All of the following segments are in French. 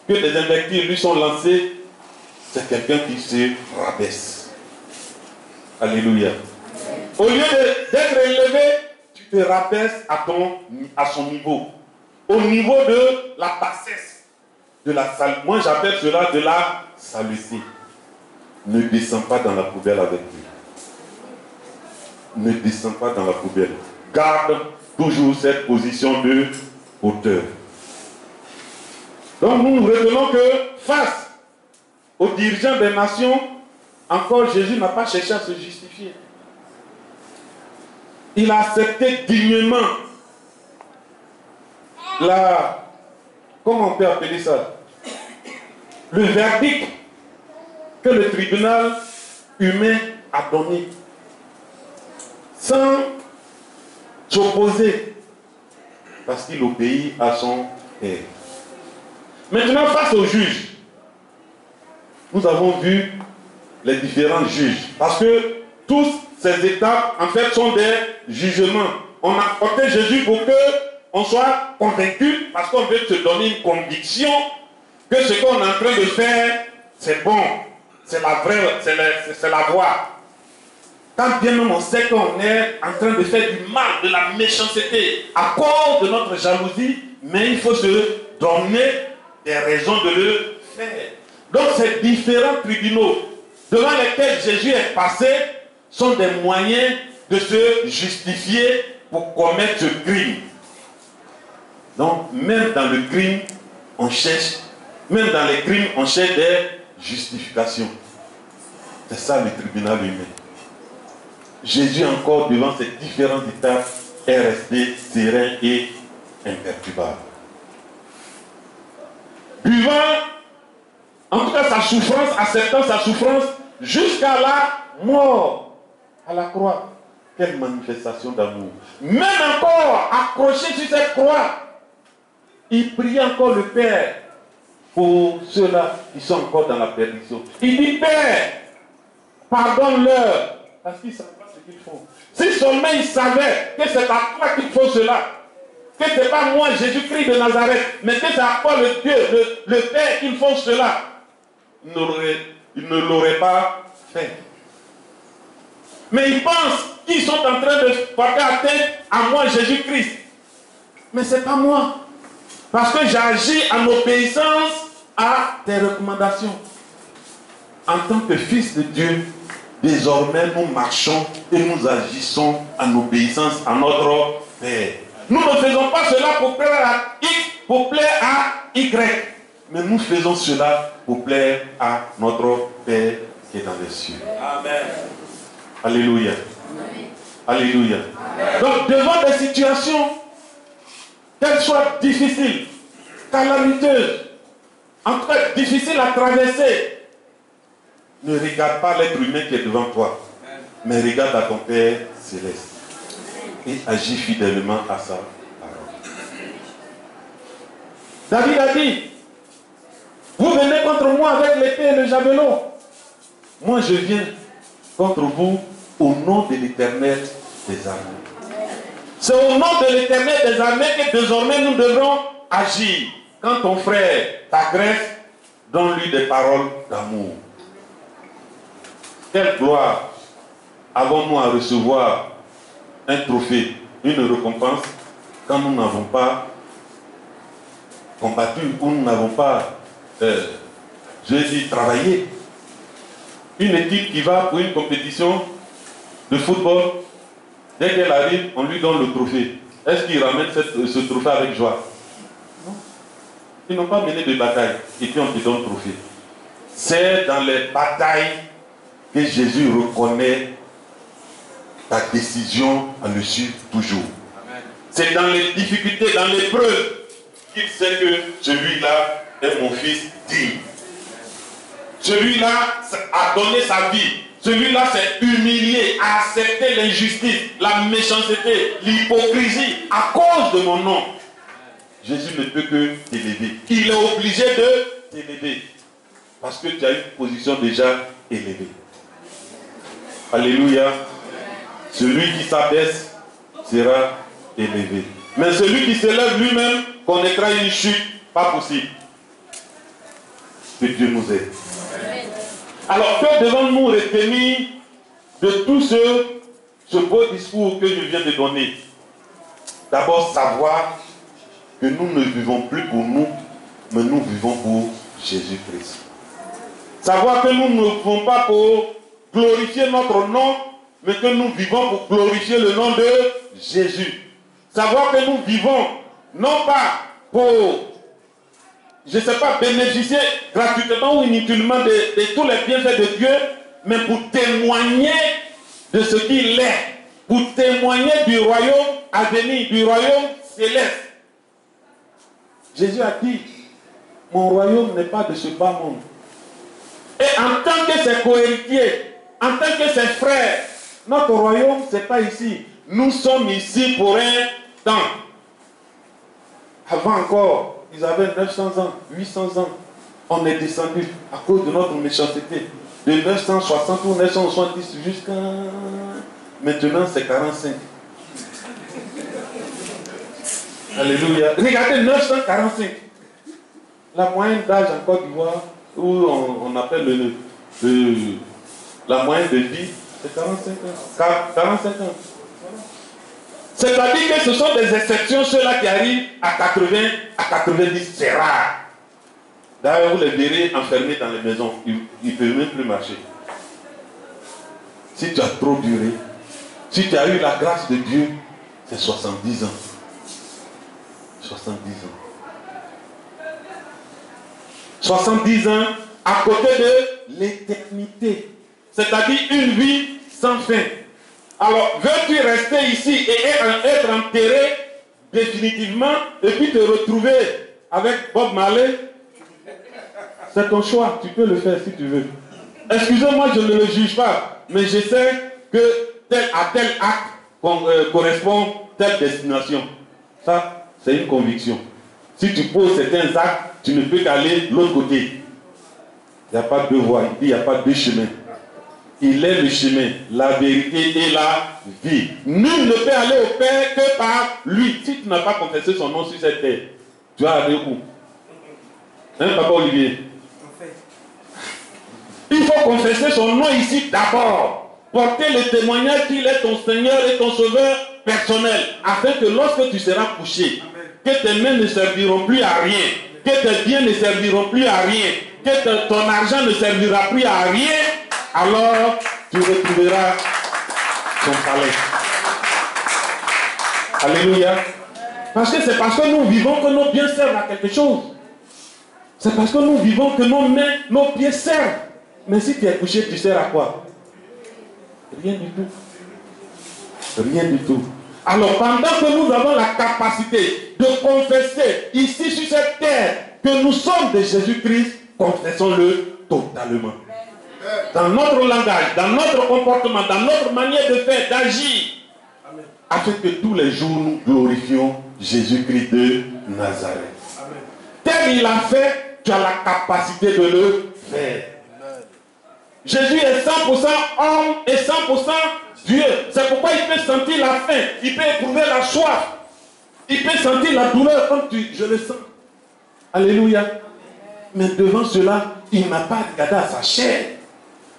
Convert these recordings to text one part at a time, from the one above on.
que des invectives lui sont lancées, c'est quelqu'un qui se rabaisse. Alléluia. Au lieu d'être élevé, tu te rabaisses à son niveau. Au niveau de la bassesse, de la salle. Moi j'appelle cela de la saleté. Ne descends pas dans la poubelle avec lui. Ne descends pas dans la poubelle. Garde toujours cette position de hauteur. Donc nous retenons que face aux dirigeants des nations, encore Jésus n'a pas cherché à se justifier. Il a accepté dignement comment on peut appeler ça? Le verdict que le tribunal humain a donné, sans s'opposer, parce qu'il obéit à son Père. Maintenant, face aux juges, nous avons vu les différents juges, parce que tous ces étapes, en fait, sont des jugements. On a porté Jésus pour qu'on soit convaincu, parce qu'on veut se donner une conviction que ce qu'on est en train de faire, c'est bon, c'est la vraie, c'est la voie. Quand bien même on sait qu'on est en train de faire du mal, de la méchanceté, à cause de notre jalousie, mais il faut se donner des raisons de le faire. Donc ces différents tribunaux devant lesquels Jésus est passé sont des moyens de se justifier pour commettre ce crime. Donc même dans le crime, on cherche, même dans les crimes, on cherche des justifications. C'est ça le tribunal humain. Jésus encore devant ces différentes étapes est resté serein et imperturbable. Buvant en tout cas sa souffrance, acceptant sa souffrance jusqu'à la mort à la croix. Quelle manifestation d'amour. Même encore accroché sur cette croix, il prie encore le Père pour ceux-là qui sont encore dans la perdition. Il dit, Père, pardonne-leur, parce qu'ils ne savent pas ce qu'ils font. Si seulement ils savaient que c'est à toi qu'il faut cela, que ce n'est pas moi, Jésus-Christ de Nazareth, mais que c'est à toi le Dieu, le Père qu'ils font cela, ils ne l'auraient pas fait. Mais ils pensent qu'ils sont en train de porter atteinte à moi, Jésus-Christ. Mais ce n'est pas moi. Parce que j'agis en obéissance à tes recommandations. En tant que fils de Dieu, désormais nous marchons et nous agissons en obéissance à notre Père. Nous ne faisons pas cela pour plaire à X, pour plaire à Y. Mais nous faisons cela pour plaire à notre Père qui est dans les cieux. Amen. Alléluia. Amen. Alléluia. Amen. Donc devant des situations, qu'elles soient difficiles, calamiteuses, en tout cas difficiles à traverser, ne regarde pas l'être humain qui est devant toi, mais regarde à ton Père céleste et agis fidèlement à sa parole. David a dit, vous venez contre moi avec l'épée et le javelot. Moi je viens contre vous au nom de l'Éternel des armées. C'est au nom de l'Éternel des armées que désormais nous devrons agir. Quand ton frère t'agresse, donne-lui des paroles d'amour. Quelle gloire avons-nous à recevoir un trophée, une récompense, quand nous n'avons pas combattu, ou nous n'avons pas, je dis, travaillé. Une équipe qui va pour une compétition de football, dès qu'elle arrive, on lui donne le trophée. Est-ce qu'il ramène ce trophée avec joie? Non. Ils n'ont pas mené de bataille et puis on te donne le trophée. C'est dans les batailles que Jésus reconnaît ta décision à le suivre toujours. C'est dans les difficultés, dans l'épreuve, qu'il sait que celui-là est mon fils digne. Celui-là a donné sa vie. Celui-là s'est humilié, a accepté l'injustice, la méchanceté, l'hypocrisie à cause de mon nom. Jésus ne peut que t'élever. Il est obligé de t'élever. Parce que tu as une position déjà élevée. Alléluia. Celui qui s'abaisse sera élevé. Mais celui qui s'élève lui-même connaîtra une chute. Pas possible. Que Dieu nous aide. Alors, que devons-nous retenir de tout ce beau discours que je viens de donner? D'abord, savoir que nous ne vivons plus pour nous, mais nous vivons pour Jésus-Christ. Savoir que nous ne vivons pas pour glorifier notre nom, mais que nous vivons pour glorifier le nom de Jésus. Savoir que nous vivons non pas pour, je ne sais pas, bénéficier gratuitement ou inutilement de tous les bienfaits de Dieu, mais pour témoigner de ce qu'il est, pour témoigner du royaume à venir, du royaume céleste. Jésus a dit, mon royaume n'est pas de ce bas monde. Et en tant que ses cohéritiers, en tant que ses frères, notre royaume, ce n'est pas ici. Nous sommes ici pour un temps. Avant encore, ils avaient 900 ans, 800 ans. On est descendu à cause de notre méchanceté. De 960 ou 970 jusqu'à... Maintenant, c'est 45. Alléluia. Regardez, 945. La moyenne d'âge en Côte d'Ivoire, où on appelle la moyenne de vie, c'est 45 ans. 45 ans. C'est-à-dire que ce sont des exceptions, ceux-là qui arrivent à 80, à 90, c'est rare. D'ailleurs, vous les verrez enfermés dans les maisons. Ils ne peuvent même plus marcher. Si tu as trop duré, si tu as eu la grâce de Dieu, c'est 70 ans. 70 ans. 70 ans à côté de l'éternité. C'est-à-dire une vie sans fin. Alors, veux-tu rester ici et être enterré définitivement et puis te retrouver avec Bob Marley? C'est ton choix, tu peux le faire si tu veux. Excusez-moi, je ne le juge pas, mais je sais que à tel acte correspond telle destination. Ça, c'est une conviction. Si tu poses certains actes, tu ne peux qu'aller de l'autre côté. Il n'y a pas deux voies, il n'y a pas deux chemins. Il est le chemin, la vérité et la vie. Nul ne peut aller au Père que par lui. Si tu n'as pas confessé son nom sur cette terre, tu vas aller où? Hein, Papa Olivier? Il faut confesser son nom ici d'abord. Porter le témoignage qu'il est ton Seigneur et ton Sauveur personnel. Afin que lorsque tu seras couché, que tes mains ne serviront plus à rien, que tes biens ne serviront plus à rien, que ton argent ne servira plus à rien, alors tu retrouveras ton palais. Alléluia. Parce que c'est parce que nous vivons que nos biens servent à quelque chose. C'est parce que nous vivons que nos mains, nos pieds servent. Mais si tu es couché, tu sers à quoi? Rien du tout. Rien du tout. Alors pendant que nous avons la capacité de confesser ici sur cette terre que nous sommes de Jésus-Christ, confessons-le totalement. Dans notre langage, dans notre comportement, dans notre manière de faire, d'agir, afin que tous les jours nous glorifions Jésus-Christ de Nazareth. Tel il a fait, tu as la capacité de le faire. Jésus est 100% homme et 100% Dieu. C'est pourquoi il peut sentir la faim, il peut éprouver la soif, il peut sentir la douleur comme je le sens. Alléluia. Mais devant cela, il n'a pas regardé à sa chair,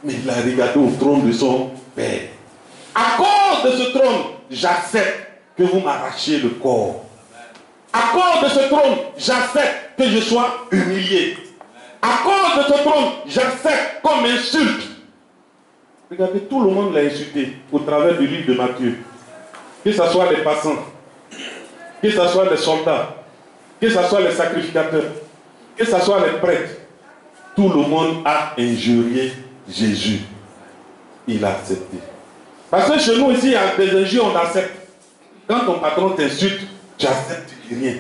mais il a regardé au trône de son Père. À cause de ce trône, j'accepte que vous m'arrachiez le corps. À cause de ce trône, j'accepte que je sois humilié. À cause de ce trône, j'accepte comme insulte. Regardez, tout le monde l'a insulté au travers du livre de Matthieu. Que ce soit les passants, que ce soit les soldats, que ce soit les sacrificateurs, que ce soit les prêtres. Tout le monde a injurié Jésus. Il a accepté. Parce que chez nous ici, il y a des injures, on accepte. Quand ton patron t'insulte, tu acceptes rien.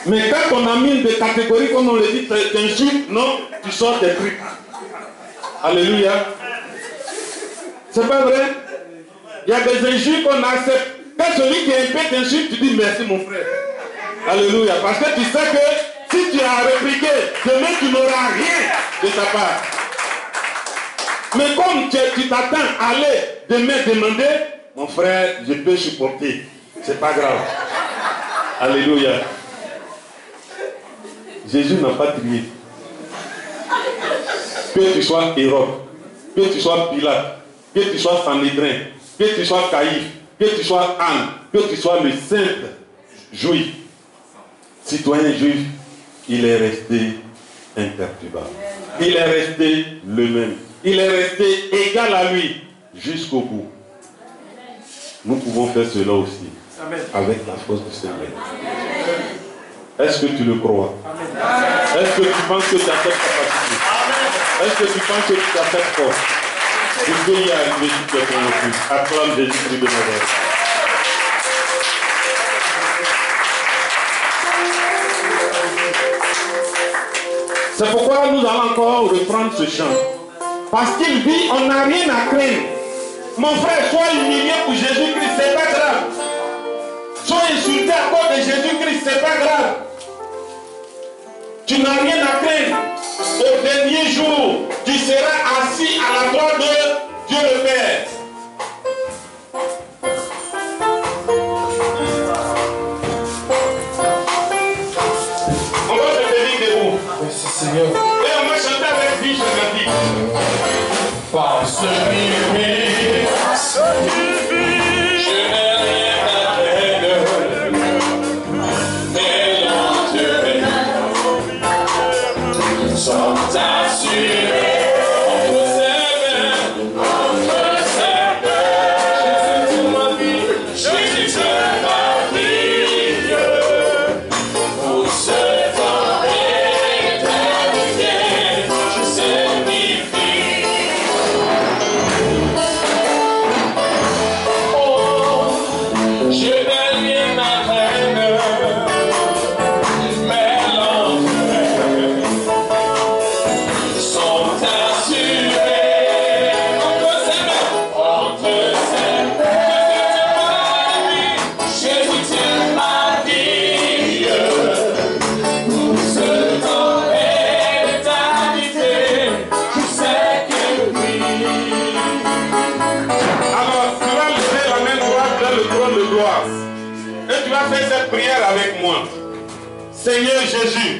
Mais quand on a mis des catégories, comme on le dit, t'insultes, non, tu sors des trucs. Alléluia. C'est pas vrai? Il y a des injures qu'on accepte. Quand celui qui est un peu t'insulte, tu dis merci mon frère. Alléluia. Parce que tu sais que si tu as répliqué, demain tu n'auras rien de sa part. Mais comme tu t'attends à aller demain demander, mon frère, je peux supporter. C'est pas grave. Alléluia. Jésus n'a pas crié. Que tu sois Hérode, que tu sois Pilate, que tu sois Sanhédrin, que tu sois Caïphe, que tu sois Anne, que tu sois le simple juif, citoyen juif, il est resté imperturbable. Il est resté le même. Il est resté égal à lui jusqu'au bout. Nous pouvons faire cela aussi. Amen. Avec la force du Seigneur. Est-ce que tu le crois? Est-ce que tu penses que tu as cette capacité? Est-ce que tu penses que tu as cette force? Tu peux y arriver si tu es convaincu. Acclame Jésus-Christ de Nazareth. C'est pourquoi nous allons encore reprendre ce chant. Parce qu'il dit, on n'a rien à craindre. Mon frère, sois humilié pour Jésus-Christ, c'est pas grave. Sois insulté à cause de Jésus-Christ, c'est pas grave. Tu n'as rien à craindre. Au dernier jour, tu seras assis à la droite de Dieu le Père. On va se tenir debout. Merci Seigneur. Et on va chanter avec vie, je l'ai dit. Parce que je n'ai rien à craindre. Mais l'entrée sont assurés. Entre ses mains, Jésus toute ma vie, Jésus toute ma vie. Pour ce temps éternité, je sais vivre. Je n'ai rien à craindre, mais l'entrée sont assurés. Entre ses mains, Jésus toute ma vie. Pour ce temps éternité, je sais que oui. Alors, tu vas lever la main droite vers le trône de gloire. Et tu vas faire cette prière avec moi. Seigneur Jésus,